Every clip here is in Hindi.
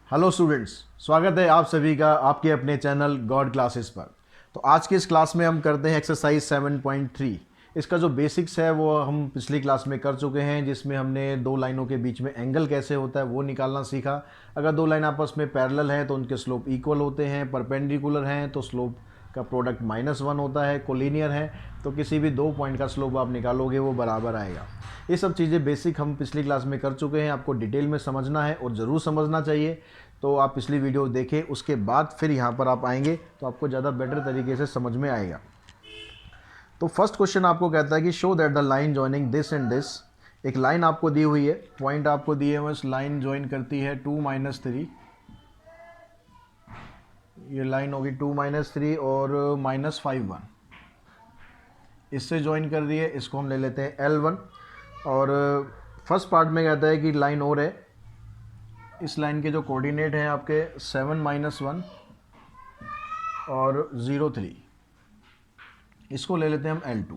हेलो स्टूडेंट्स, स्वागत है आप सभी का आपके अपने चैनल गॉड क्लासेस पर। तो आज की इस क्लास में हम करते हैं एक्सरसाइज 7.3। इसका जो बेसिक्स है वो हम पिछली क्लास में कर चुके हैं, जिसमें हमने दो लाइनों के बीच में एंगल कैसे होता है वो निकालना सीखा। अगर दो लाइन आपस में पैरेलल हैं तो उनके स्लोप इक्वल होते हैं, परपेंडिकुलर हैं तो स्लोप का प्रोडक्ट -1 होता है, कोलिनियर है तो किसी भी दो पॉइंट का स्लोप आप निकालोगे वो बराबर आएगा। ये सब चीज़ें बेसिक हम पिछली क्लास में कर चुके हैं, आपको डिटेल में समझना है और ज़रूर समझना चाहिए। तो आप पिछली वीडियो देखें, उसके बाद फिर यहाँ पर आप आएंगे तो आपको ज़्यादा बेटर तरीके से समझ में आएगा। तो फर्स्ट क्वेश्चन आपको कहता है कि show that the line joining this and this. एक लाइन आपको दी हुई है, पॉइंट आपको दिए हुए, इस लाइन ज्वाइन करती है 2 - 3। ये लाइन होगी 2 - 3 और -5 1, इससे ज्वाइन कर रही है, इसको हम ले लेते हैं L1। और फर्स्ट पार्ट में कहता है कि लाइन और है, इस लाइन के जो कोऑर्डिनेट हैं आपके 7 - 1 और 0 3, इसको ले लेते हैं हम L2।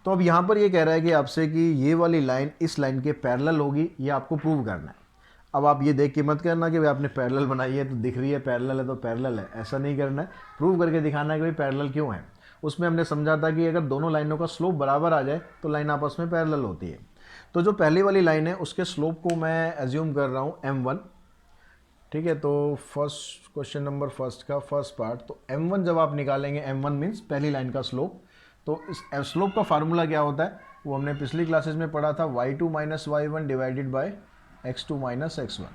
तो अब यहाँ पर ये कह रहा है कि आपसे कि ये वाली लाइन इस लाइन के पैरेलल होगी, ये आपको प्रूव करना है। अब आप ये देख के मत करना कि भाई आपने पैरेलल बनाई है तो दिख रही है पैरेलल है तो पैरेलल है, ऐसा नहीं करना है। प्रूव करके दिखाना है कि भाई पैरेलल क्यों है। उसमें हमने समझा था कि अगर दोनों लाइनों का स्लोप बराबर आ जाए तो लाइन आपस में पैरेलल होती है। तो जो पहली वाली लाइन है उसके स्लोप को मैं एज्यूम कर रहा हूँ M1। ठीक है, तो फर्स्ट क्वेश्चन नंबर फर्स्ट का फर्स्ट पार्ट, तो M1 जब आप निकालेंगे, M1 मीन्स पहली लाइन का स्लोप। तो इस स्लोप का फार्मूला क्या होता है वो हमने पिछली क्लासेस में पढ़ा था, y2 - y1 divided by x2 - x1।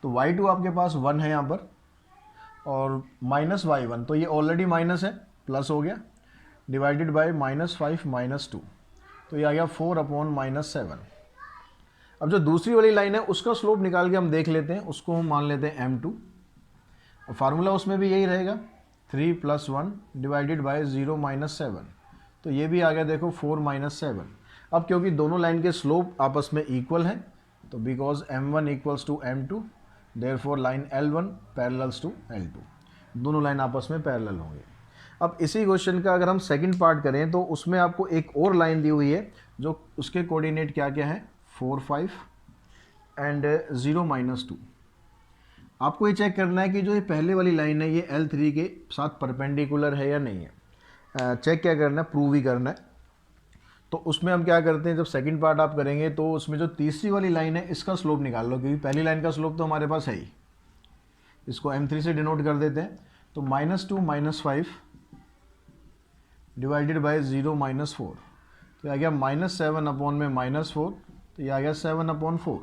तो y2 आपके पास 1 है यहाँ पर और -y1, तो ये ऑलरेडी माइनस है, प्लस हो गया, डिवाइडेड बाय -5 - 2, तो ये आ गया 4/-7। अब जो दूसरी वाली लाइन है उसका स्लोप निकाल के हम देख लेते हैं, उसको हम मान लेते हैं M2। और फार्मूला उसमें भी यही रहेगा, 3 + 1 डिवाइडेड बाय 0 - 7, तो ये भी आ गया देखो 4 - 7। अब क्योंकि दोनों लाइन के स्लोप आपस में इक्वल हैं तो because M1 = M2 therefore line L1 parallels to L2, दोनों लाइन आपस में पैरेलल होंगे। अब इसी क्वेश्चन का अगर हम सेकंड पार्ट करें तो उसमें आपको एक और लाइन दी हुई है जो उसके कोऑर्डिनेट क्या क्या है, 4 5 एंड 0 - 2। आपको ये चेक करना है कि जो ये पहले वाली लाइन है ये L3 के साथ परपेंडिकुलर है या नहीं है। चेक क्या करना है, प्रूव ही करना है। तो उसमें हम क्या करते हैं, जब सेकंड पार्ट आप करेंगे तो उसमें जो तीसरी वाली लाइन है इसका स्लोप निकाल लो, क्योंकि पहली लाइन का स्लोप तो हमारे पास है ही। इसको M3 से डिनोट कर देते हैं, तो -2 - 5 डिवाइडेड बाय 0 - 4, तो आ गया -7/-4, तो ये आ गया 7/4।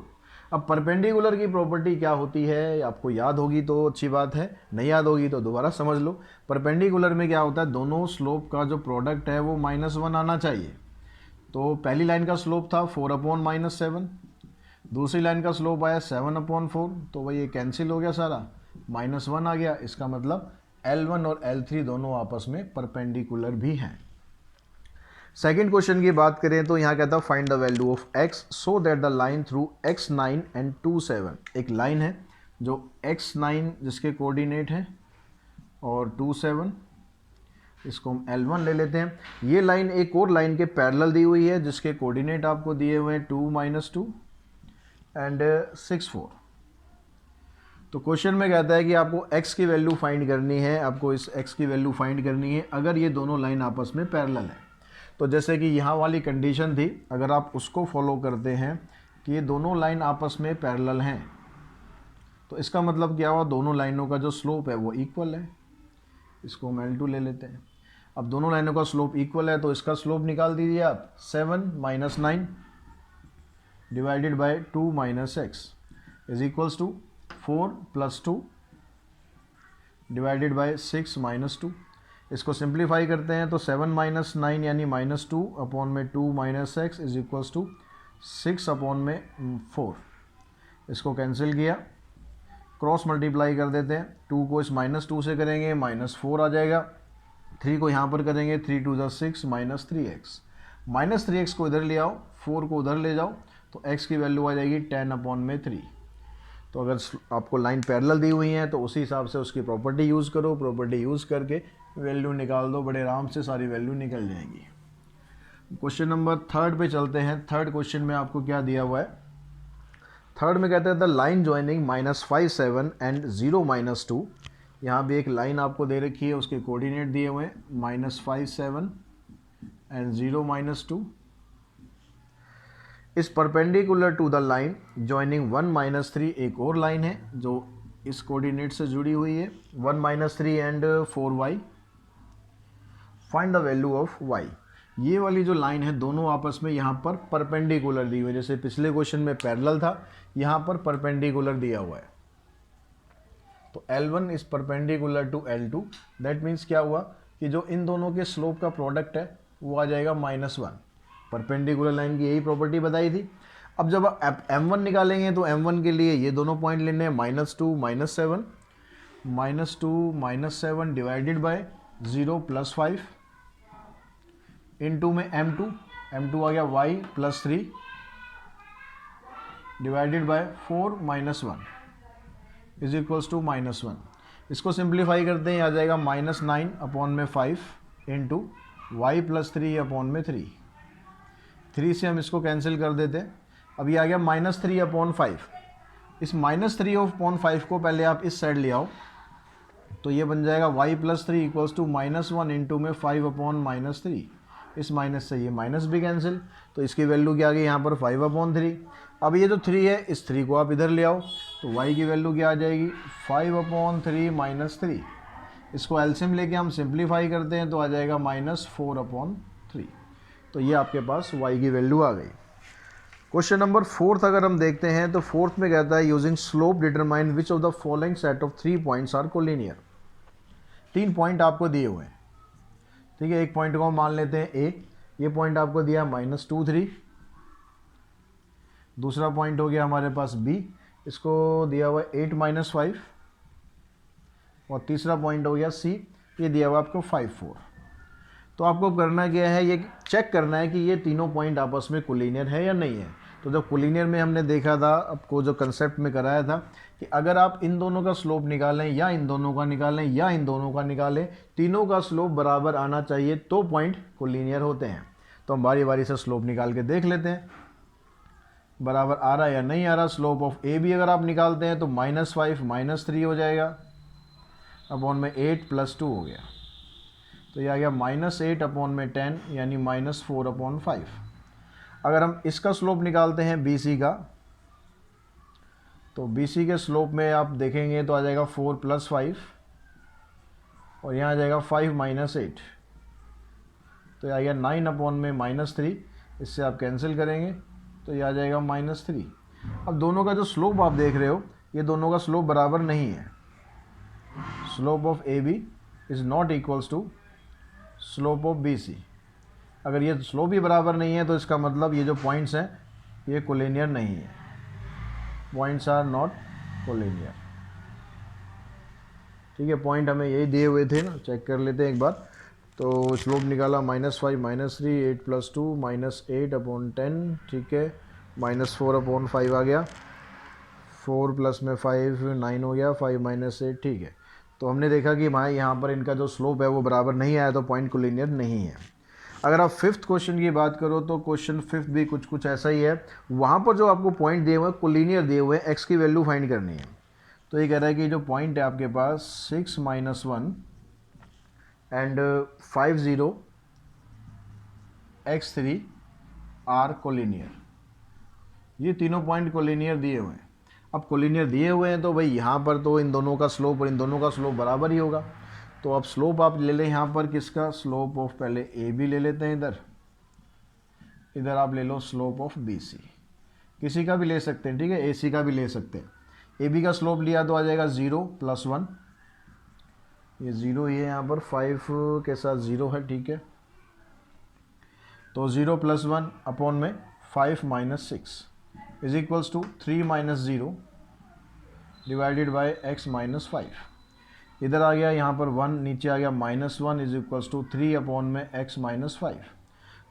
अब परपेंडिकुलर की प्रॉपर्टी क्या होती है आपको याद होगी तो अच्छी बात है, नहीं याद होगी तो दोबारा समझ लो। परपेंडिकुलर में क्या होता है, दोनों स्लोप का जो प्रोडक्ट है वो -1 आना चाहिए। तो पहली लाइन का स्लोप था 4/-7, दूसरी लाइन का स्लोप आया 7/4, तो वही ये कैंसिल हो गया सारा, -1 आ गया। इसका मतलब L1 और L3 दोनों आपस में परपेंडिकुलर भी हैं। सेकेंड क्वेश्चन की बात करें तो यहाँ कहता है find the value of x so that the line through x9 and 2 7। एक लाइन है जो x9 जिसके कोऑर्डिनेट है और 2 7, इसको हम L1 ले लेते हैं। ये लाइन एक और लाइन के पैरेलल दी हुई है जिसके कोऑर्डिनेट आपको दिए हुए हैं 2 - 2 एंड 6 4। तो क्वेश्चन में कहता है कि आपको x की वैल्यू फाइंड करनी है, आपको इस x की वैल्यू फाइंड करनी है अगर ये दोनों लाइन आपस में पैरेलल है। तो जैसे कि यहाँ वाली कंडीशन थी, अगर आप उसको फॉलो करते हैं कि ये दोनों लाइन आपस में पैरेलल हैं तो इसका मतलब क्या हुआ, दोनों लाइनों का जो स्लोप है वो इक्वल है। इसको हम L2 ले लेते हैं। अब दोनों लाइनों का स्लोप इक्वल है तो इसका स्लोप निकाल दीजिए आप, 7 - 9 divided by 2 - x is equals to 4 + 2 divided by 6 - 2। इसको सिंप्लीफाई करते हैं तो 7 - 9 यानी -2/2 - x इज इक्वल्स टू 6/4। इसको कैंसिल किया, क्रॉस मल्टीप्लाई कर देते हैं, 2 को इस -2 से करेंगे -4 आ जाएगा, 3 को यहाँ पर करेंगे 3 2 6 -3x, -3x को इधर ले आओ, 4 को उधर ले जाओ तो x की वैल्यू आ जाएगी 10/3। तो अगर आपको लाइन पैरेलल दी हुई है तो उसी हिसाब से उसकी प्रॉपर्टी यूज़ करो, प्रॉपर्टी यूज़ करके वैल्यू निकाल दो, बड़े आराम से सारी वैल्यू निकल जाएगी। क्वेश्चन नंबर थर्ड पे चलते हैं। थर्ड क्वेश्चन में आपको क्या दिया हुआ है, थर्ड में कहते हैं द लाइन ज्वाइनिंग -5 7 एंड 0 -2। यहाँ भी एक लाइन आपको दे रखी है, उसके कोऑर्डिनेट दिए हुए हैं -5 7 and 0 -2 is perpendicular to the line joining 1 -3। एक और लाइन है जो इस कोऑर्डिनेट से जुड़ी हुई है 1 -3 and 4y। Find the value of y। ये वाली जो लाइन है दोनों आपस में यहाँ पर परपेंडिकुलर दी हुई है, जैसे पिछले क्वेश्चन में पैरेलल था, यहाँ पर परपेंडिकुलर दिया हुआ है। तो L1 is perpendicular to L2। That means क्या हुआ कि जो इन दोनों के स्लोप का प्रोडक्ट है वो आ जाएगा -1। परपेंडिकुलर लाइन की यही प्रॉपर्टी बताई थी। अब जब आप M1 निकालेंगे तो M1 के लिए ये दोनों पॉइंट लेने हैं -2 -7, -2 -7 डिवाइडेड बाय 0 +5 इनटू में M2 आ गया y +3 divided by 4 -1 is equals to -1। इसको सिंप्लीफाई करते हैं, आ जाएगा -9/5 इंटू y +3 अपॉन में 3। 3 से हम इसको कैंसिल कर देते हैं। अब ये आ गया -3/5। इस -3/5 को पहले आप इस साइड ले आओ, तो ये बन जाएगा y +3 इक्वल्स टू -1 इंटू में 5/-3। इस माइनस से ये माइनस भी कैंसिल, तो इसकी वैल्यू क्या आ गई यहाँ पर 5/3। अब ये जो 3 है इस 3 को आप इधर ले आओ, तो y की वैल्यू क्या आ जाएगी 5/3 -3। इसको एलसीएम लेके हम सिंप्लीफाई करते हैं तो आ जाएगा -4/3। तो ये आपके पास y की वैल्यू आ गई। क्वेश्चन नंबर 4 अगर हम देखते हैं तो 4 में कहता है using slope determine which of the following set of 3 points are collinear. 3 point आपको दिए हुए हैं, ठीक है। एक पॉइंट को हम मान लेते हैं A। ये पॉइंट आपको दिया -2 3। दूसरा पॉइंट हो गया हमारे पास B, इसको दिया हुआ 8 -5। और तीसरा पॉइंट हो गया C, ये दिया हुआ आपको 5 4। तो आपको करना क्या है, ये चेक करना है कि ये तीनों पॉइंट आपस में कोलिनियर है या नहीं है। तो जब कोलिनियर में हमने देखा था, आपको जो कंसेप्ट में कराया था कि अगर आप इन दोनों का स्लोप निकालें या इन दोनों का निकालें या इन दोनों का निकालें, तीनों का स्लोप बराबर आना चाहिए तो पॉइंट कोलिनियर होते हैं। तो हम बारी बारी से स्लोप निकाल के देख लेते हैं बराबर आ रहा है या नहीं आ रहा। स्लोप ऑफ ए भी अगर आप निकालते हैं तो -5 -3 हो जाएगा अपॉन में 8 +2 हो गया, तो ये आ गया -8/10 यानी -4/5। अगर हम इसका स्लोप निकालते हैं BC का, तो BC के स्लोप में आप देखेंगे तो आ जाएगा 4 + 5 और यहाँ आ जाएगा 5 - 8, तो ये आ गया 9/3। इससे आप कैंसिल करेंगे तो ये आ जाएगा -3। अब दोनों का जो स्लोप आप देख रहे हो, ये दोनों का स्लोप बराबर नहीं है। Slope of AB is not equals to slope of BC। अगर ये स्लोप ही बराबर नहीं है तो इसका मतलब ये जो पॉइंट्स हैं ये कोलिनियर नहीं है। पॉइंट्स आर नॉट कोलिनियर, ठीक है। पॉइंट हमें यही दिए हुए थे ना, चेक कर लेते हैं एक बार। तो स्लोप निकाला -5 -3 8 + 2 -8/10, ठीक है। -4/5 आ गया, 4 + में 5 9 हो गया, 5 - 8, ठीक है। तो हमने देखा कि भाई यहाँ पर इनका जो स्लोप है वो बराबर नहीं आया, तो पॉइंट कोलिनियर नहीं है। अगर आप 5th क्वेश्चन की बात करो तो क्वेश्चन 5 भी कुछ ऐसा ही है। वहाँ पर जो आपको पॉइंट दिए हुए हैं कोलिनियर दिए हुए हैं, एक्स की वैल्यू फाइंड करनी है। तो ये कह रहा है कि जो पॉइंट है आपके पास 6 - 1 एंड 5 0 x3 आर कोलिनियर। ये तीनों पॉइंट कोलिनियर दिए हुए हैं। अब कोलिनियर दिए हुए हैं तो भाई यहाँ पर तो इन दोनों का स्लोप और इन दोनों का स्लोप बराबर ही होगा। तो अब स्लोप आप ले लें यहाँ पर किसका, स्लोप ऑफ पहले AB ले लेते हैं, इधर आप ले लो स्लोप ऑफ BC। किसी का भी ले सकते हैं, ठीक है, AC का भी ले सकते हैं। AB का स्लोप लिया तो आ जाएगा 0 + 1, ये 0 ही है यहाँ पर, 5 के साथ 0 है, ठीक है। तो 0 + 1 अपॉन में 5 - 6 is equals to 3 - 0 divided by x - 5। इधर आ गया यहाँ पर 1, नीचे आ गया -1 इज इक्वल्स टू 3 अपॉन में x - 5।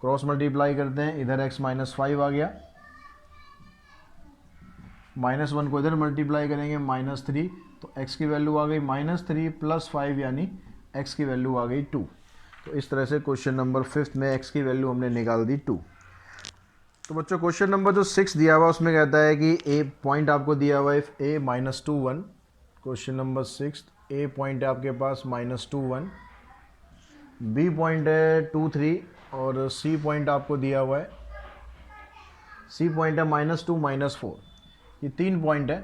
क्रॉस मल्टीप्लाई करते हैं, इधर x - 5 आ गया, -1 को इधर मल्टीप्लाई करेंगे -3, तो x की वैल्यू आ गई -3 + 5 यानी x की वैल्यू आ गई 2। तो इस तरह से क्वेश्चन नंबर 5 में x की वैल्यू हमने निकाल दी 2। तो बच्चों क्वेश्चन नंबर जो 6 दिया हुआ उसमें कहता है कि ए पॉइंट आपको दिया हुआ है a -2 1। Question number 6, A point है आपके पास -2 1, बी पॉइंट है 2 3 और सी पॉइंट आपको दिया हुआ है, सी पॉइंट है -2 -4। ये 3 पॉइंट है।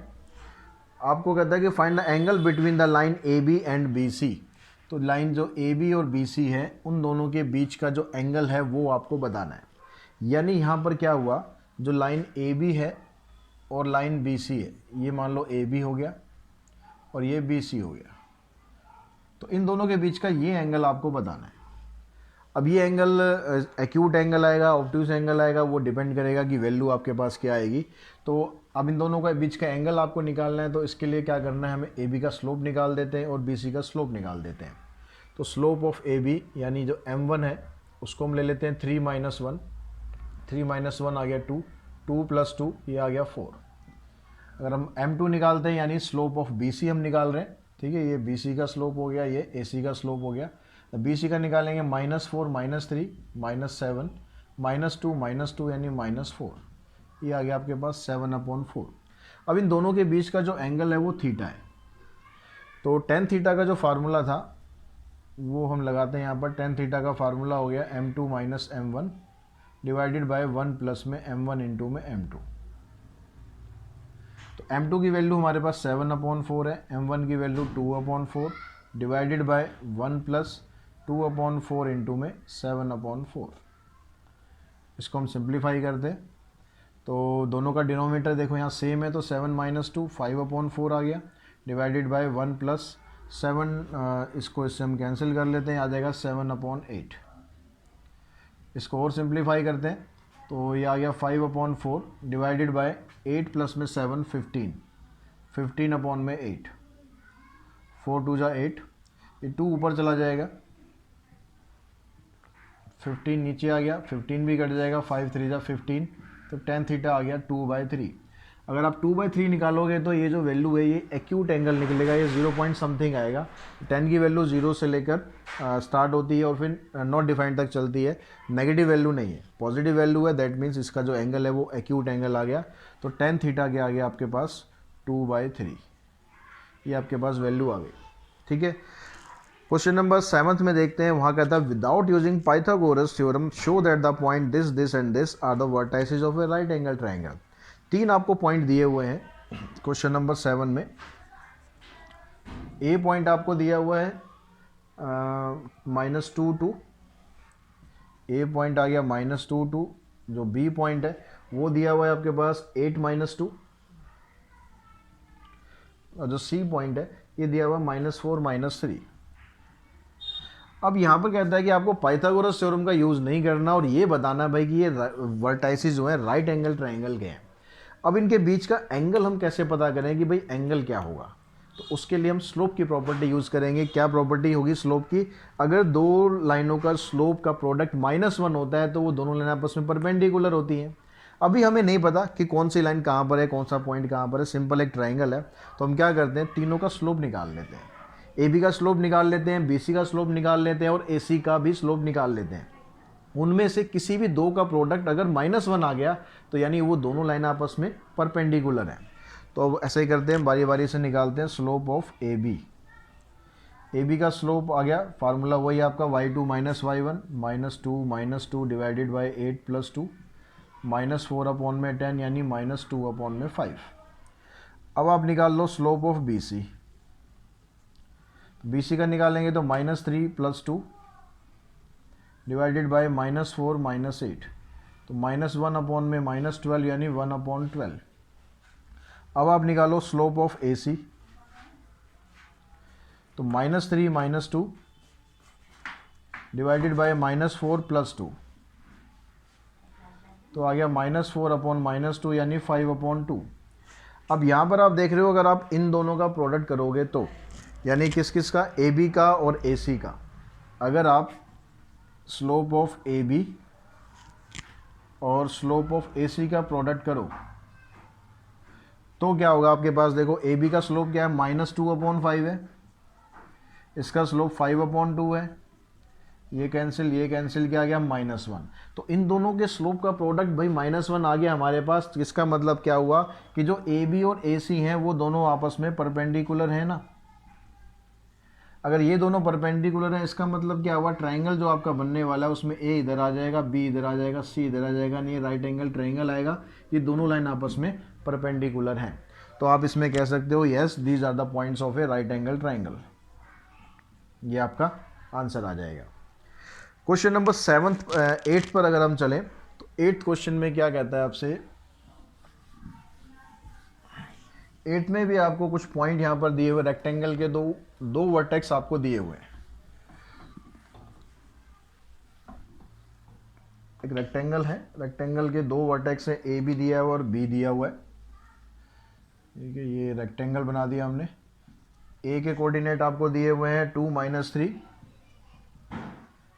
आपको कहता है कि find the angle between the line A B and B C. तो लाइन जो ए बी और बी सी है उन दोनों के बीच का जो एंगल है वो आपको बताना है। यानी यहाँ पर क्या हुआ, जो लाइन ए बी है और लाइन बी सी है, ये मान लो ए बी हो गया और ये बी सी हो गया, तो इन दोनों के बीच का ये एंगल आपको बताना है। अब ये एंगल एक्यूट एंगल आएगा, ऑब्ट्यूज एंगल आएगा, वो डिपेंड करेगा कि वैल्यू आपके पास क्या आएगी। तो अब इन दोनों के बीच का एंगल आपको निकालना है, तो इसके लिए क्या करना है, हमें ए बी का स्लोप निकाल देते हैं और बी सी का स्लोप निकाल देते हैं। तो स्लोप ऑफ ए बी यानी जो m1 है उसको हम ले लेते हैं 3 - 1, 3 - 1 आ गया 2, 2 + 2 ये आ गया 4। अगर हम m2 निकालते हैं यानी स्लोप ऑफ बी सी हम निकाल रहे हैं, ठीक है, ये बी सी का स्लोप हो गया, ये ए सी का स्लोप हो गया। बी सी का निकालेंगे -4 -3 -7 -2 -2 यानी -4, ये आ गया आपके पास 7/4। अब इन दोनों के बीच का जो एंगल है वो थीटा है। तो tan थीटा का जो फार्मूला था वो हम लगाते हैं यहाँ पर। tan थीटा का फार्मूला हो गया m2 - m1 divided by 1 plus में m1 इंटू में m2। तो m2 की वैल्यू हमारे पास 7/4 है, m1 की value 2/4 divided by 1 plus 2/4 into में 7/4। इसको हम सिंप्लीफाई करते हैं तो दोनों का डिनोमिनेटर देखो यहाँ सेम है, तो 7 - 2 5/4 आ गया डिवाइडेड बाय 1 प्लस 7, इसको इससे हम कैंसिल कर लेते हैं, आ जाएगा 7/8। इसको और सिंप्लीफाई करते हैं तो ये आ गया 5/4 डिवाइडेड बाय 8 प्लस में 7 15, 15/8, 4 2 जा 8, ये 2 ऊपर चला जाएगा, 15 नीचे आ गया, 15 भी कट जाएगा, 5 3 जा 15, तो tan थीटा आ गया 2/3। अगर आप 2/3 निकालोगे तो ये जो वैल्यू है ये एक्यूट एंगल निकलेगा, ये 0 पॉइंट समथिंग आएगा। tan की वैल्यू 0 से लेकर स्टार्ट होती है और फिर नॉट डिफाइंड तक चलती है, नेगेटिव वैल्यू नहीं है, पॉजिटिव वैल्यू है। दैट मीन्स इसका जो एंगल है वो एक्यूट एंगल आ गया। तो tan थीटा क्या आ गया आपके पास 2/3, ये आपके पास वैल्यू आ गई, ठीक है। क्वेश्चन नंबर 7 में देखते हैं, वहाँ कहता है without using Pythagoras theorem show that the point this this and this are the vertices of a right angle triangle. 3 आपको पॉइंट दिए हुए हैं क्वेश्चन नंबर 7 में। ए पॉइंट आपको दिया हुआ है -2 2, ए पॉइंट आ गया -2 2। जो बी पॉइंट है वो दिया हुआ है आपके पास 8 - 2, और जो सी पॉइंट है ये दिया हुआ है -4 -3। अब यहाँ पर कहता है कि आपको पाइथागोरस थ्योरम का यूज़ नहीं करना और ये बताना भाई कि ये वर्टाइसेस जो है राइट एंगल ट्रायंगल के हैं। अब इनके बीच का एंगल हम कैसे पता करें कि भाई एंगल क्या होगा, तो उसके लिए हम स्लोप की प्रॉपर्टी यूज़ करेंगे। क्या प्रॉपर्टी होगी स्लोप की, अगर दो लाइनों का स्लोप का प्रोडक्ट -1 होता है तो वो दोनों लाइन आपस में परपेंडिकुलर होती हैं। अभी हमें नहीं पता कि कौन सी लाइन कहाँ पर है, कौन सा पॉइंट कहाँ पर है, सिंपल एक ट्राइंगल है, तो हम क्या करते हैं तीनों का स्लोप निकाल लेते हैं। ए बी का स्लोप निकाल लेते हैं, बी सी का स्लोप निकाल लेते हैं और ए सी का भी स्लोप निकाल लेते हैं। उनमें से किसी भी दो का प्रोडक्ट अगर -1 आ गया तो यानी वो दोनों लाइन आपस में परपेंडिकुलर हैं। तो अब ऐसे ही करते हैं, बारी बारी से निकालते हैं slope of A B. A B का स्लोप आ गया, फार्मूला वही आपका y2 - y1 -2 डिवाइडेड बाई 8 + 2 -4/10 यानी -2/5। अब आप निकाल लो slope of B C. B C का निकालेंगे तो -3 + 2 डिवाइडेड बाय -4 -8, तो -1/12 यानी 1/12। अब आप निकालो स्लोप ऑफ ए सी, तो -3 - 2 डिवाइडेड बाय -4 + 2, तो आ गया -4/-2 यानी 5/2। अब यहाँ पर आप देख रहे हो अगर आप इन दोनों का प्रोडक्ट करोगे तो यानी किस किस का, ए बी का और ए सी का, अगर आप स्लोप ऑफ ए बी और स्लोप ऑफ ए सी का प्रोडक्ट करो तो क्या होगा आपके पास। देखो ए बी का स्लोप क्या है -2/5 है, इसका स्लोप 5/2 है, ये कैंसिल क्या आ गया -1। तो इन दोनों के स्लोप का प्रोडक्ट भाई -1 आ गया हमारे पास। इसका मतलब क्या हुआ कि जो ए बी और ए सी हैं वो दोनों आपस में परपेंडिकुलर हैं ना। अगर ये दोनों परपेंडिकुलर हैं इसका मतलब क्या हुआ, ट्राइंगल जो आपका बनने वाला है उसमें ए इधर आ जाएगा, बी इधर आ जाएगा, सी इधर आ जाएगा, नहीं राइट एंगल ट्राइंगल आएगा। ये दोनों लाइन आपस में परपेंडिकुलर हैं। तो आप इसमें कह सकते हो yes these are the points of a right angle triangle. ये आपका आंसर आ जाएगा। क्वेश्चन नंबर 8 पर अगर हम चलें तो 8th क्वेश्चन में क्या कहता है आपसे, 8 में भी आपको कुछ पॉइंट यहाँ पर दिए हुए, रेक्टेंगल के दो वर्टेक्स आपको दिए हुए हैं। एक रेक्टेंगल है, रेक्टेंगल के दो वर्टेक्स है, ए भी दिया हुआ और बी दिया हुआ है। ठीक है, ये रेक्टेंगल बना दिया हमने। ए के कोऑर्डिनेट आपको दिए हुए हैं 2 - 3,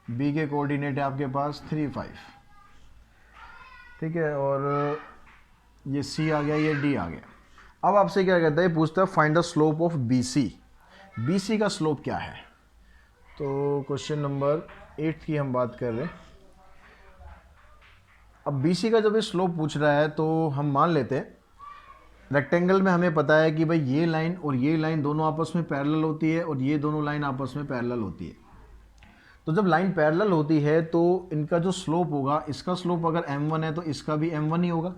बी के कोऑर्डिनेट है आपके पास 3 5। ठीक है, और ये सी आ गया, ये डी आ गया। अब आपसे क्या कहता है, पूछता है find the slope of B C. B C का स्लोप क्या है। तो क्वेश्चन नंबर 8 की हम बात कर रहे हैं। अब बी सी का जब ये स्लोप पूछ रहा है तो हम मान लेते हैं रेक्टेंगल में हमें पता है कि भाई ये लाइन और ये लाइन दोनों आपस में पैरेलल होती है और ये दोनों लाइन आपस में पैरेलल होती है। तो जब लाइन पैरेलल होती है तो इनका जो स्लोप होगा, इसका स्लोप अगर m1 है तो इसका भी m1 ही होगा,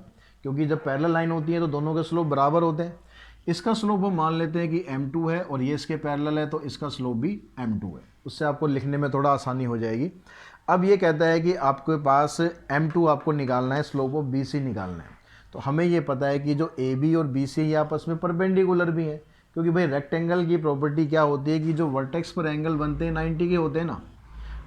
क्योंकि जब पैरेलल लाइन होती है तो दोनों के स्लोप बराबर होते हैं। इसका स्लोप हम मान लेते हैं कि m2 है और ये इसके पैरेलल है तो इसका स्लोप भी m2 है। उससे आपको लिखने में थोड़ा आसानी हो जाएगी। अब ये कहता है कि आपके पास m2 आपको निकालना है, स्लोप ऑफ bc निकालना है। तो हमें ये पता है कि जो AB और BC ये आपस में परपेंडिकुलर भी हैं, क्योंकि भाई रेक्टेंगल की प्रॉपर्टी क्या होती है कि जो वर्टेक्स पर एंगल बनते हैं 90 के होते हैं ना।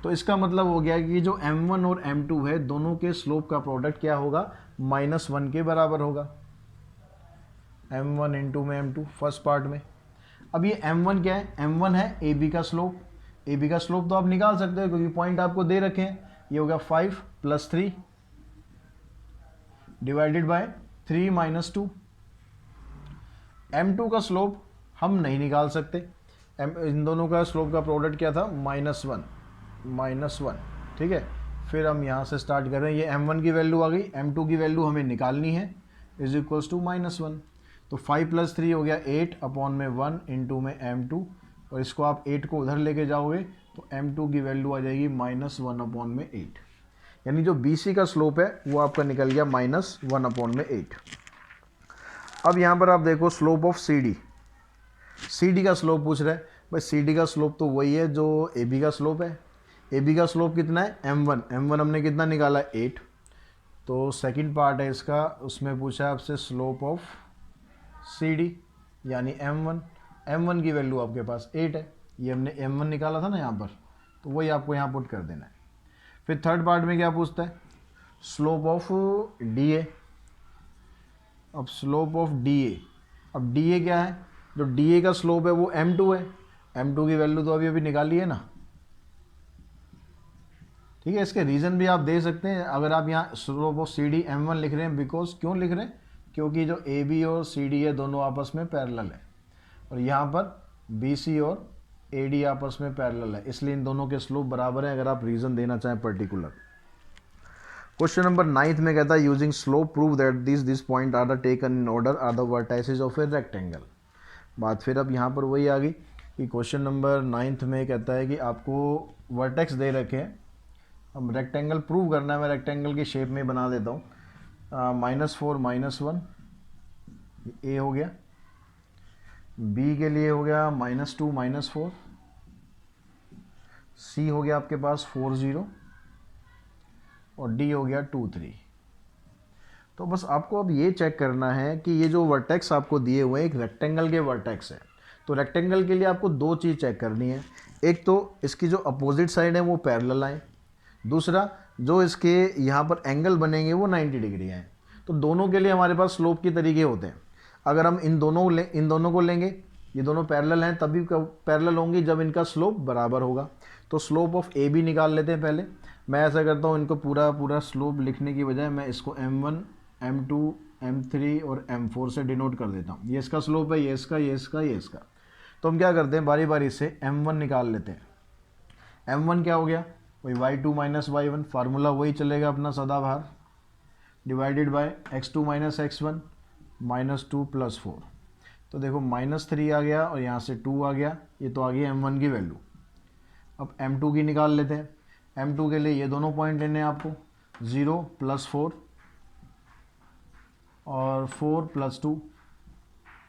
तो इसका मतलब हो गया कि जो m1 और m2 है दोनों के स्लोप का प्रोडक्ट क्या होगा, -1 के बराबर होगा। m1 इंटू में m2 फर्स्ट पार्ट में। अब ये m1 क्या है, m1 है AB का स्लोप। AB का स्लोप तो आप निकाल सकते हो क्योंकि पॉइंट आपको दे रखे हैं। ये होगा 5 + 3 डिवाइडेड बाय 3 - 2। m2 का स्लोप हम नहीं निकाल सकते। इन दोनों का स्लोप का प्रोडक्ट क्या था, -1। ठीक है, फिर हम यहाँ से स्टार्ट कर रहे हैं। ये m1 की वैल्यू आ गई, m2 की वैल्यू हमें निकालनी है, इज इक्वल्स टू -1। तो 5 + 3 हो गया 8 अपॉन में 1 इंटू में m2, और इसको आप 8 को उधर लेके जाओगे तो m2 की वैल्यू आ जाएगी -1 अपॉन में 8। यानी जो BC का स्लोप है वो आपका निकल गया -1 अपॉन में 8। अब यहाँ पर आप देखो स्लोप ऑफ CD का स्लोप पूछ रहा है। भाई CD का स्लोप तो वही है जो AB का स्लोप है। AB का स्लोप कितना है, m1 हमने कितना निकाला, 8। तो सेकंड पार्ट है इसका, उसमें पूछा है आपसे स्लोप ऑफ CD यानी m1 की वैल्यू आपके पास 8 है। ये हमने m1 निकाला था ना यहाँ पर, तो वही आपको यहाँ पुट कर देना है। फिर थर्ड पार्ट में क्या पूछता है, स्लोप ऑफ DA। अब स्लोप ऑफ DA, अब DA क्या है, जो DA का स्लोप है वो m2 है। m2 की वैल्यू तो अभी अभी निकाली है ना। ठीक है, इसके रीज़न भी आप दे सकते हैं। अगर आप यहाँ स्लोप ऑफ CD m1 लिख रहे हैं, बिकॉज क्यों लिख रहे हैं, क्योंकि जो AB और CD है दोनों आपस में पैरेलल है, और यहाँ पर BC और AD आपस में पैरेलल है, इसलिए इन दोनों के स्लोप बराबर है। अगर आप रीज़न देना चाहें पर्टिकुलर। क्वेश्चन नंबर 9 में कहता है using slope prove that this point are the taken in order are the vertices of a rectangle. बात फिर अब यहाँ पर वही आ गई कि क्वेश्चन नंबर 9 में कहता है कि आपको वर्टेक्स दे रखे हैं, अब रेक्टेंगल प्रूव करना है। मैं रेक्टेंगल की शेप में बना देता हूँ। -4 -1 ए हो गया, बी के लिए हो गया -2 -4, सी हो गया आपके पास 4 0, और डी हो गया 2 3। तो बस आपको अब ये चेक करना है कि ये जो वर्टेक्स आपको दिए हुए हैं एक रेक्टेंगल के वर्टेक्स है। तो रेक्टेंगल के लिए आपको दो चीज़ चेक करनी है। एक तो इसकी जो अपोजिट साइड है वो पैरेलल आए, दूसरा जो इसके यहाँ पर एंगल बनेंगे वो 90 डिग्री आए। तो दोनों के लिए हमारे पास स्लोप के तरीके होते हैं। अगर हम इन दोनों को लेंगे, ये दोनों पैरेलल हैं तभी पैरेलल होंगी जब इनका स्लोप बराबर होगा। तो स्लोप ऑफ AB निकाल लेते हैं पहले। मैं ऐसा करता हूँ, इनको पूरा स्लोप लिखने की बजाय मैं इसको m1 m2 m3 और m4 से डिनोट कर देता हूँ। ये इसका स्लोप है, ये इसका। तो हम क्या करते हैं, बारी बारी से m1 निकाल लेते हैं। m1 क्या हो गया, वही y2 माइनस y1, फार्मूला वही चलेगा अपना सदाबहार, divided by x2 minus x1 minus 2 plus 4। तो देखो -3 आ गया और यहाँ से 2 आ गया, ये तो आ गई m1 की वैल्यू। अब m2 की निकाल लेते हैं। m2 के लिए ये दोनों पॉइंट लेने हैं आपको, 0 प्लस 4 और 4 प्लस 2।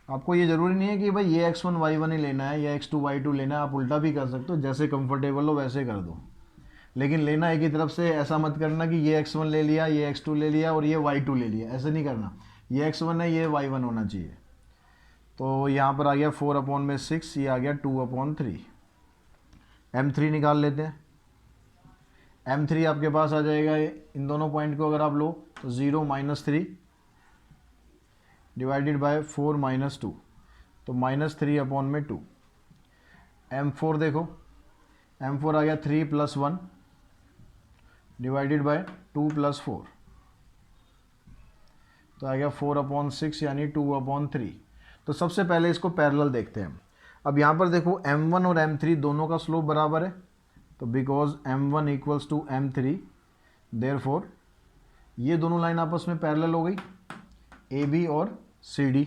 आपको ये ज़रूरी नहीं है कि भाई ये x1 y1 ही लेना है या x2 y2 लेना है, आप उल्टा भी कर सकते हो, जैसे कंफर्टेबल हो वैसे कर दो, लेकिन लेना एक ही तरफ से। ऐसा मत करना कि ये x1 ले लिया, ये x2 ले लिया और ये y2 ले लिया, ऐसे नहीं करना। ये x1 है, ये y1 होना चाहिए। तो यहाँ पर आ गया 4/6, ये आ गया 2/3। m3 निकाल लेते हैं। m3 आपके पास आ जाएगा, इन दोनों पॉइंट को अगर आप लो तो 0 - 3 डिवाइडेड बाय 4 - 2, तो -3/2। m4 देखो, m4 आ गया 3 + 1 डिवाइडेड बाय 2 + 4, तो आ गया 4/6 यानी 2/3। तो सबसे पहले इसको पैरेलल देखते हैं। अब यहाँ पर देखो m1 और m3 दोनों का स्लोप बराबर है, तो because m1 equals to m3, therefore ये दोनों लाइन आपस में पैरेलल हो गई, AB और CD।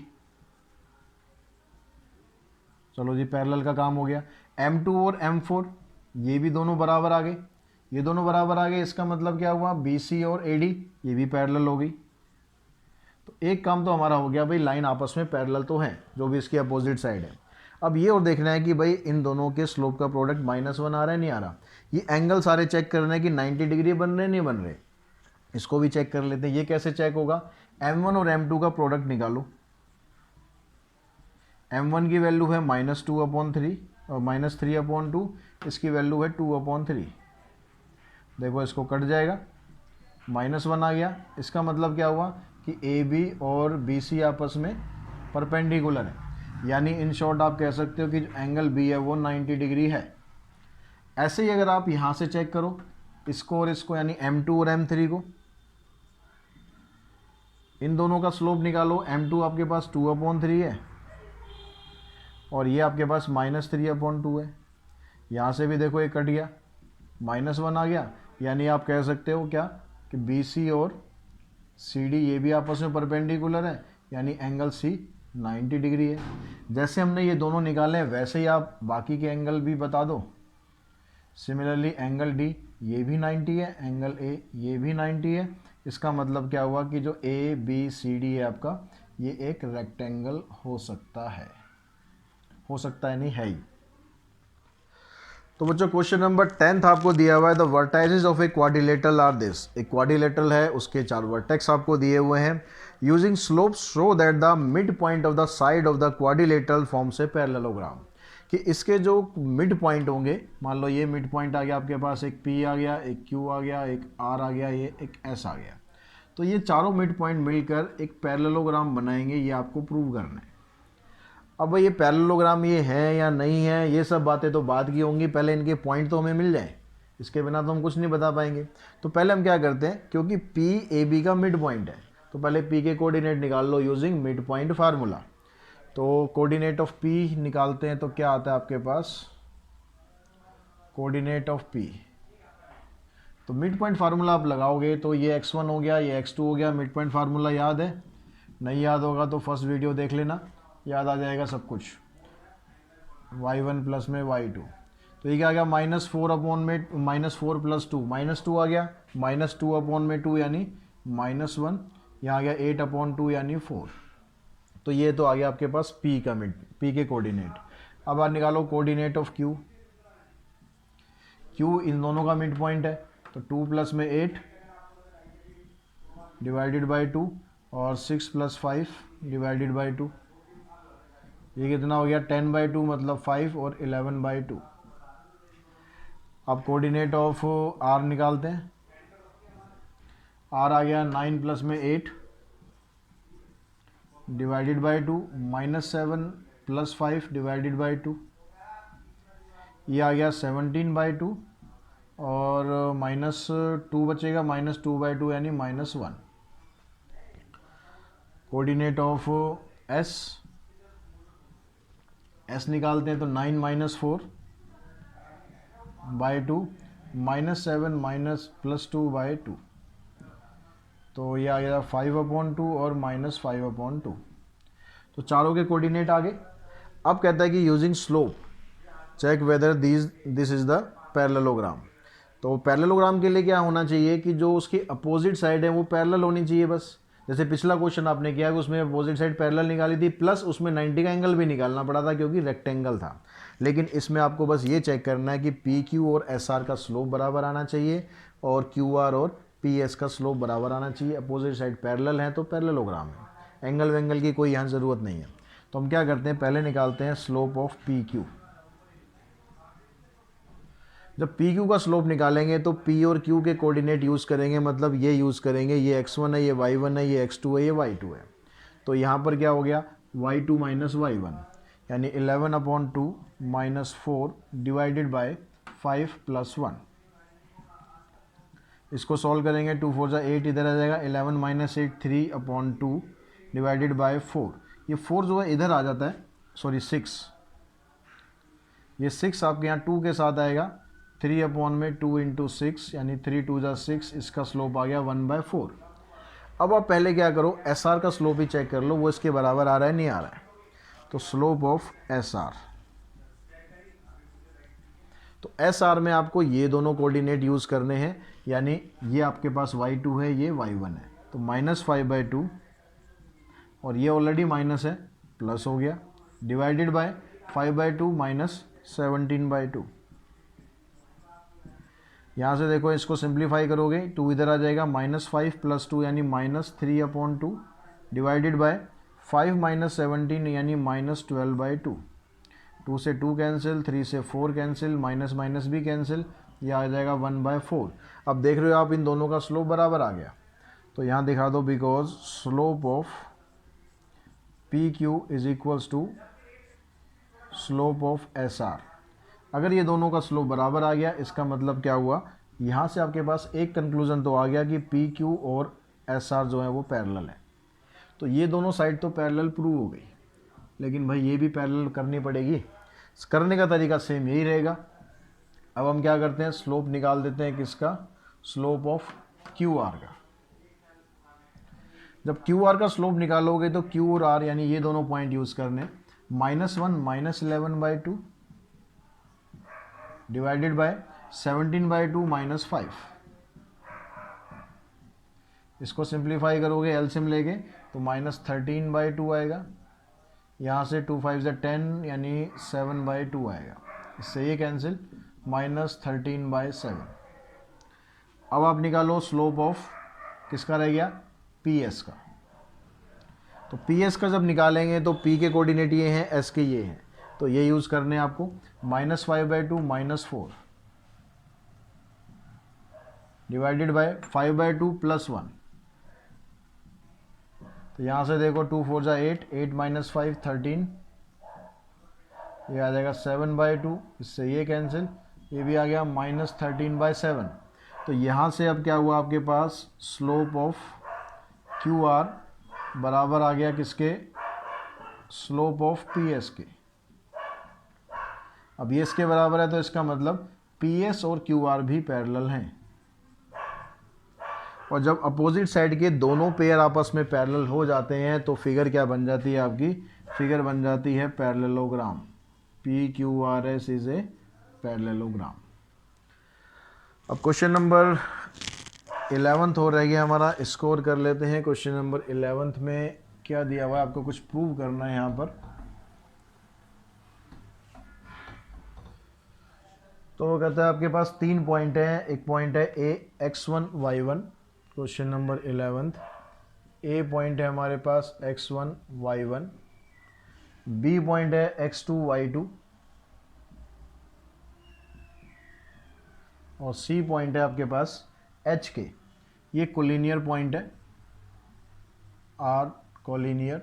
चलो जी, पैरेलल का काम हो गया। m2 और m4 ये भी दोनों बराबर आ गए, ये दोनों बराबर आ गए, इसका मतलब क्या हुआ, BC और AD ये भी पैरेलल हो गई। तो एक काम तो हमारा हो गया भाई, लाइन आपस में पैरेलल तो है, जो भी इसकी अपोजिट साइड है। अब ये और देखना है कि भाई इन दोनों के स्लोप का प्रोडक्ट -1 आ रहा है नहीं आ रहा। ये एंगल सारे चेक करने हैं कि 90 डिग्री बन रहे नहीं बन रहे, इसको भी चेक कर लेते हैं। ये कैसे चेक होगा, m1 और m2 का प्रोडक्ट निकालो। m1 की वैल्यू है -2/3 और -3/2, इसकी वैल्यू है 2/3। देखो इसको कट जाएगा, -1 आ गया, इसका मतलब क्या हुआ कि AB और BC आपस में परपेंडिकुलर है, यानी इन शॉर्ट आप कह सकते हो कि जो एंगल B है वो 90 डिग्री है। ऐसे ही अगर आप यहाँ से चेक करो इसको और इसको, यानी m2 और m3 को, इन दोनों का स्लोप निकालो। m2 आपके पास 2/3 है और ये आपके पास -3/2 है। यहाँ से भी देखो ये कट गया, -1 आ गया, यानी आप कह सकते हो क्या कि BC और CD ये भी आपस में परपेंडिकुलर है, यानी एंगल C 90 डिग्री है। जैसे हमने ये दोनों निकाले हैं वैसे ही आप बाकी के एंगल भी बता दो। सिमिलरली एंगल D ये भी 90 है, एंगल A ये भी 90 है। इसका मतलब क्या हुआ कि जो ABCD है आपका, ये एक रेक्टेंगल हो सकता है, नहीं है ही। तो बच्चों क्वेश्चन नंबर 10 आपको दिया हुआ है, the vertices of a quadrilateral are this. एक क्वाड्रिलेटरल है, उसके 4 वर्टेक्स आपको दिए हुए हैं। Using slope show that the mid point of the side of the quadrilateral forms a parallelogram, कि इसके जो मिड पॉइंट होंगे, मान लो ये मिड पॉइंट आ गया आपके पास, एक P आ गया, एक Q आ गया, एक R आ गया, ये एक S आ गया, तो ये चारों मिड पॉइंट मिलकर एक पैरेललोग्राम बनाएंगे, ये आपको प्रूव करना है। अब ये पैरेललोग्राम ये है या नहीं है, ये सब बातें तो बाद की होंगी, पहले इनके पॉइंट तो हमें मिल जाए, इसके बिना तो हम कुछ नहीं बता पाएंगे। तो पहले हम क्या करते हैं, क्योंकि PAB का मिड पॉइंट है, तो पहले P के कोऑर्डिनेट निकाल लो यूजिंग मिड पॉइंट फार्मूला। तो कोऑर्डिनेट ऑफ P निकालते हैं, तो क्या आता है आपके पास, कोऑर्डिनेट ऑफ P। तो मिड पॉइंट फार्मूला आप लगाओगे तो ये x1 हो गया, ये x2 हो गया। मिड पॉइंट फार्मूला याद है, नहीं याद होगा तो फर्स्ट वीडियो देख लेना, याद आ जाएगा सब कुछ। y1 प्लस में y2, तो ये क्या आ गया, -4 + 2, -2 आ गया, -2/2 यानी -1, यहाँ आ गया 8/2 यानी 4। तो ये तो आ गया आपके पास P का मिड, P के कोऑर्डिनेट। अब आप निकालो कोऑर्डिनेट ऑफ Q। Q इन दोनों का मिड पॉइंट है, तो 2 + में 8 डिवाइडेड बाई 2 और 6 + 5 डिवाइडेड बाई 2, ये कितना हो गया, 10/2 मतलब 5 और 11/2। अब कोऑर्डिनेट ऑफ R निकालते हैं। R आ गया 9 + में 8 डिवाइडेड बाई 2, -7 + 5 डिवाइडेड बाई 2, ये आ गया 17/2 और -2 बचेगा, -2/2 यानी -1। कोऑर्डिनेट ऑफ S निकालते हैं, तो 9 - 4/2 -7 माइनस +2/2, तो ये आ गया 5/2 और -5/2। तो चारों के कोऑर्डिनेट आ गए। अब कहता है कि using slope check whether this is the parallelogram. तो पैरेललोग्राम के लिए क्या होना चाहिए कि जो उसकी अपोजिट साइड है वो पैरेलल होनी चाहिए बस। जैसे पिछला क्वेश्चन आपने किया कि उसमें अपोजिट साइड पैरेलल निकाली थी, प्लस उसमें 90 का एंगल भी निकालना पड़ा था क्योंकि रेक्टेंगल था। लेकिन इसमें आपको बस ये चेक करना है कि पी क्यू और एस आर का स्लोप बराबर आना चाहिए और क्यू आर और पी एस का स्लोप बराबर आना चाहिए। अपोजिट साइड पैरेलल है तो पैरेललोग्राम है, एंगल वेंगल की कोई यहाँ ज़रूरत नहीं है। तो हम क्या करते हैं, पहले निकालते हैं स्लोप ऑफ पी क्यू। जब पी क्यू का स्लोप निकालेंगे तो पी और क्यू के कोऑर्डिनेट यूज़ करेंगे, मतलब ये यूज़ करेंगे, ये x1 है, ये y1 है, ये x2 है, ये y2 है। तो यहाँ पर क्या हो गया, y2 माइनस y1 यानी 11/2 -4 डिवाइडेड बाय 5 + 1। इसको सॉल्व करेंगे, 2 4 जा 8 इधर आ जाएगा, 11 - 8 3/2 डिवाइडेड बाय 4। ये 4 जो है इधर आ जाता है, सॉरी 6, ये 6 आपके यहाँ 2 के साथ आएगा, 3/2 × 6 यानी 3 2 जा 6, इसका स्लोप आ गया 1/4। अब आप पहले क्या करो, एस आर का स्लोप ही चेक कर लो, वो इसके बराबर आ रहा है नहीं आ रहा है। तो स्लोप ऑफ एस आर, तो एस आर में आपको ये दोनों कोऑर्डिनेट यूज़ करने हैं, यानी ये आपके पास y2 है, ये y1 है, तो -5/2 और ये ऑलरेडी माइनस है, प्लस हो गया, डिवाइडेड बाय 5/2 -17/2। यहाँ से देखो इसको सिंप्लीफाई करोगे, 2 इधर आ जाएगा, -5 + 2 यानी -3/2 डिवाइडेड बाय 5 - 17 यानी -12/2। 2 से 2 कैंसिल, 3 से 4 कैंसिल, माइनस माइनस भी कैंसिल, यह आ जाएगा 1/4। अब देख रहे हो आप इन दोनों का स्लोप बराबर आ गया, तो यहाँ दिखा दो, because slope of P Q is equals to slope of S R. अगर ये दोनों का स्लोप बराबर आ गया, इसका मतलब क्या हुआ, यहाँ से आपके पास एक कंक्लूजन तो आ गया कि पी क्यू और एस आर जो है वो पैरेलल है। तो ये दोनों साइड तो पैरेलल प्रूव हो गई, लेकिन भाई ये भी पैरेलल करनी पड़ेगी। करने का तरीका सेम यही रहेगा। अब हम क्या करते हैं, स्लोप निकाल देते हैं, किसका, स्लोप ऑफ क्यू आर का। जब क्यू आर का स्लोप निकालोगे तो क्यू और आर यानी ये दोनों पॉइंट यूज करने, -1 - 11/2 डिवाइडेड बाय 17/2 -5। इसको सिंप्लीफाई करोगे एलसीएम लेके तो -13/2 आएगा, यहाँ से 2 5 = 10 यानी 7/2 आएगा, इससे ये कैंसिल, -13/7। अब आप निकालो स्लोप ऑफ किसका रह गया, पी एस का। तो पी एस का जब निकालेंगे तो पी के कोऑर्डिनेट ये हैं, एस के ये हैं, तो ये यूज़ करने हैं आपको, -5/2 -4 डिवाइडेड बाय 5/2 + 1। तो यहाँ से देखो, 2 4 जा 8, 8 - 5 13, ये आ जाएगा 7/2, इससे ये कैंसिल, ये भी आ गया -13/7। तो यहाँ से अब क्या हुआ आपके पास, स्लोप ऑफ क्यू आर बराबर आ गया किसके, स्लोप ऑफ पी एस के। अब ये इसके बराबर है तो इसका मतलब पी एस और क्यू आर भी पैरेलल हैं। और जब अपोजिट साइड के दोनों पेयर आपस में पैरेलल हो जाते हैं तो फिगर क्या बन जाती है आपकी, फिगर बन जाती है parallelogram. P Q R S is a parallelogram. अब क्वेश्चन नंबर 11th हो रह गया हमारा, स्कोर कर लेते हैं। क्वेश्चन नंबर 11th में क्या दिया हुआ है, आपको कुछ प्रूव करना है यहाँ पर। तो कहता है आपके पास 3 पॉइंट हैं, एक पॉइंट है ए x1 y1, question number 11th। ए पॉइंट है हमारे पास x1 y1, बी पॉइंट है x2 y2 और सी पॉइंट है आपके पास एच के। ये कोलिनियर पॉइंट है, आर कोलिनियर।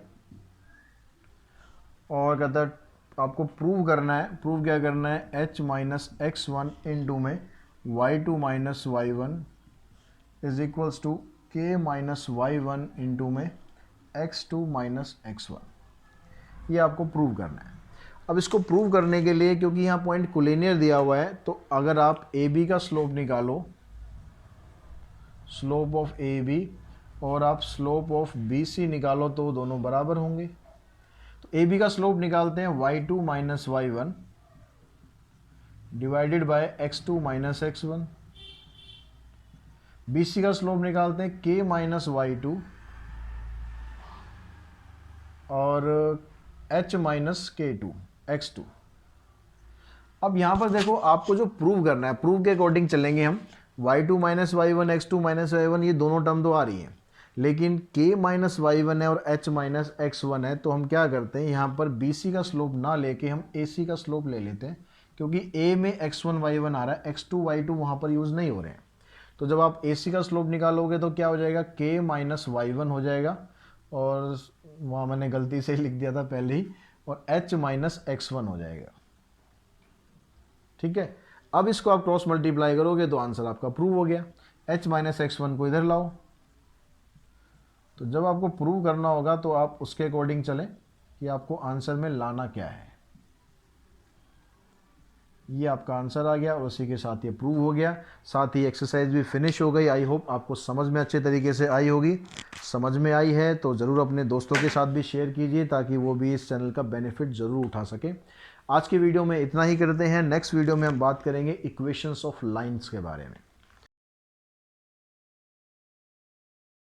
और कहता है आपको प्रूव करना है, प्रूव क्या करना है, h - x1 इंटू में y2 - y1 is equals to k - y1 into में x2 - x1। ये आपको प्रूव करना है। अब इसको प्रूव करने के लिए, क्योंकि यहाँ पॉइंट कोलिनियर दिया हुआ है, तो अगर आप ए बी का स्लोप निकालो, स्लोप ऑफ ए बी, और आप स्लोप ऑफ बी सी निकालो, तो दोनों बराबर होंगे। तो ए बी का स्लोप निकालते हैं y2 minus y1 divided by x2 minus x1। B C का स्लोप निकालते हैं k माइनस y2 और h माइनस k2 x2। अब यहाँ पर देखो, आपको जो प्रूव करना है, प्रूव के अकॉर्डिंग चलेंगे हम। y2 minus y1 x2 minus y1 ये दोनों टर्म तो आ रही हैं, लेकिन k माइनस y1 है और h माइनस x1 है, तो हम क्या करते हैं, यहाँ पर bc का स्लोप ना लेके हम ac का स्लोप ले लेते हैं, क्योंकि a में x1 y1 आ रहा है, x2 y2 वहाँ पर यूज़ नहीं हो रहे हैं। तो जब आप ac का स्लोप निकालोगे तो क्या हो जाएगा, k माइनस y1 हो जाएगा, और वहाँ मैंने गलती से लिख दिया था पहले ही, और h माइनस x1 हो जाएगा। ठीक है, अब इसको आप क्रॉस मल्टीप्लाई करोगे तो आंसर आपका प्रूव हो गया। h माइनस x1 को इधर लाओ। तो जब आपको प्रूव करना होगा तो आप उसके अकॉर्डिंग चलें कि आपको आंसर में लाना क्या है। ये आपका आंसर आ गया और उसी के साथ ये प्रूव हो गया, साथ ही एक्सरसाइज भी फिनिश हो गई। आई होप आपको समझ में अच्छे तरीके से आई होगी। समझ में आई है तो ज़रूर अपने दोस्तों के साथ भी शेयर कीजिए, ताकि वो भी इस चैनल का बेनिफिट ज़रूर उठा सके। आज की वीडियो में इतना ही करते हैं। नेक्स्ट वीडियो में हम बात करेंगे इक्वेशंस ऑफ लाइंस के बारे में।